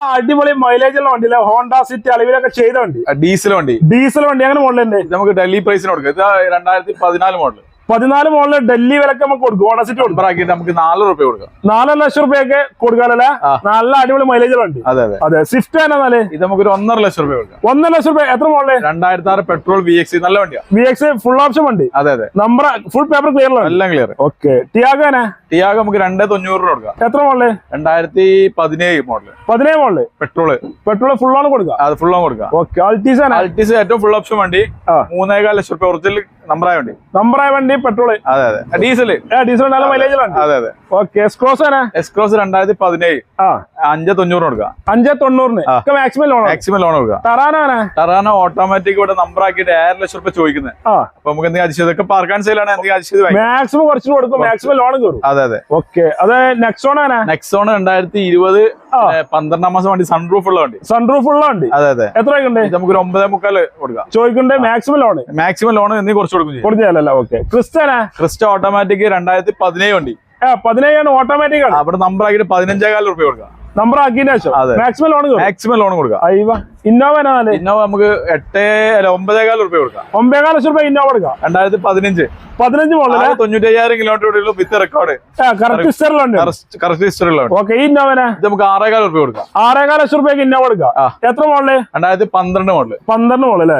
അടിപൊളി മൈലേജ് ഉള്ള വണ്ടി അല്ലേ? ഹോണ്ട സിറ്റി അളവിലൊക്കെ ചെയ്ത വണ്ടി, ഡീസൽ വണ്ടി അങ്ങനെ മോഡൽ തന്നെ നമുക്ക് ഡൽഹി പ്രൈസിന് കൊടുക്കാം. ഇത് 2014 മോഡൽ. 14 മോഡല് ഡൽഹി വിലക്ക് നമുക്ക് കൊടുക്കും. ഹോണ്ട സിറ്റി ആക്കിയിട്ട് നമുക്ക് 4 രൂപ കൊടുക്കാം. 4 ലക്ഷം രൂപയൊക്കെ കൊടുക്കാനല്ലേ? നല്ല അടിപൊളി മൈലേജ് ഉണ്ട്. അതെ സ്വിഫ്റ്റ് ആണ്. ഇത് നമുക്ക് 1.5 ലക്ഷം രൂപ കൊടുക്കാം. 1.5 ലക്ഷം രൂപ. എത്ര മോഡല്? 2006 petrol VX. നല്ല വണ്ടിയാ. VX ഫുൾ ഓപ്ഷൻ വണ്ടി. അതെ നമ്പർ ഫുൾ പേപ്പർ ക്ലിയർ ആണ്. എല്ലാം ക്ലിയർ. ഓക്കെ. ടിയാഗോ നമുക്ക് 2.90 കൊടുക്കാം. എത്ര model? 2017 model. 17 model. Petrol full on കൊടുക്കാം. അത് ഫുൾ ഓൺ കൊടുക്കാം. ഓക്കെ. അൾട്ടീസ് ഏറ്റവും ഫുൾ ഓപ്ഷൻ വണ്ടി. 3.25 ലക്ഷം രൂപ ഒറിജിനൽ നമ്പറായ വണ്ടി. പെട്രോൾ. അതെ ഡീസൽ നല്ല മൈലേജ് ഉണ്ട്. അതെ ഓക്കെ. എസ്ക്രോസ് 2017 5.90 കൊടുക്കാം. 5.90 മാക്സിമം ലോൺ കൊടുക്കാം. ടറാനോ ഓട്ടോമാറ്റിക് ഇവിടെ നമ്പർ ആക്കിയിട്ട് 6 ലക്ഷം രൂപ ചോദിക്കുന്നത്. അപ്പൊ നമുക്ക് എന്തെങ്കിലും അതിശയതൊക്കെ പാർക്കാൻ സെയിലാണ്. എന്തെങ്കിലും അതിശയത് മാക്സിമം കുറച്ച് കൊടുക്കും. മാക്സിമം ലോൺ കയറും. അതെ ഓക്കെ. അത് നെക്സോൺ 2020 12 മാസം വണ്ടി. സൺറൂഫ് ഉള്ള വണ്ടി. അതെ എത്ര നമുക്ക് 9.25 കൊടുക്കാം. ചോദിക്കണ്ടേ? മാക്സിമം ലോൺ എന്തെങ്കിലും കുറച്ച് കൊടുക്കും. ക്രിസ്റ്റ ഓട്ടോമാറ്റിക് 2017 വണ്ടി. 17 ഓട്ടോമാറ്റിക് ആണ്. അവിടെ നമ്പർ ആക്കിയിട്ട് 15.5 രൂപ കൊടുക്കാം. നമ്പർ ആക്കിയതിനു ശേഷം മാക്സിമം ലോൺ കൊടുക്കാം. ഇന്നോവ നമുക്ക് 9.25 രൂപ കൊടുക്കാം. 9.5 ലക്ഷം രൂപ ഇന്നോവ കൊടുക്കാം. 2015 model. 95,000 kilometre with record. Correct ഹിസ്റ്ററിലുള്ള. ഓക്കെ. ഈ ഇന്നോവന് നമുക്ക് 6.25 രൂപ കൊടുക്കാം. 6.5 ലക്ഷം രൂപയ്ക്ക് ഇന്നോവ കൊടുക്കാം. എത്ര മോഡല്? 2012 മോഡല്. 12 മോഡൽ അല്ലേ?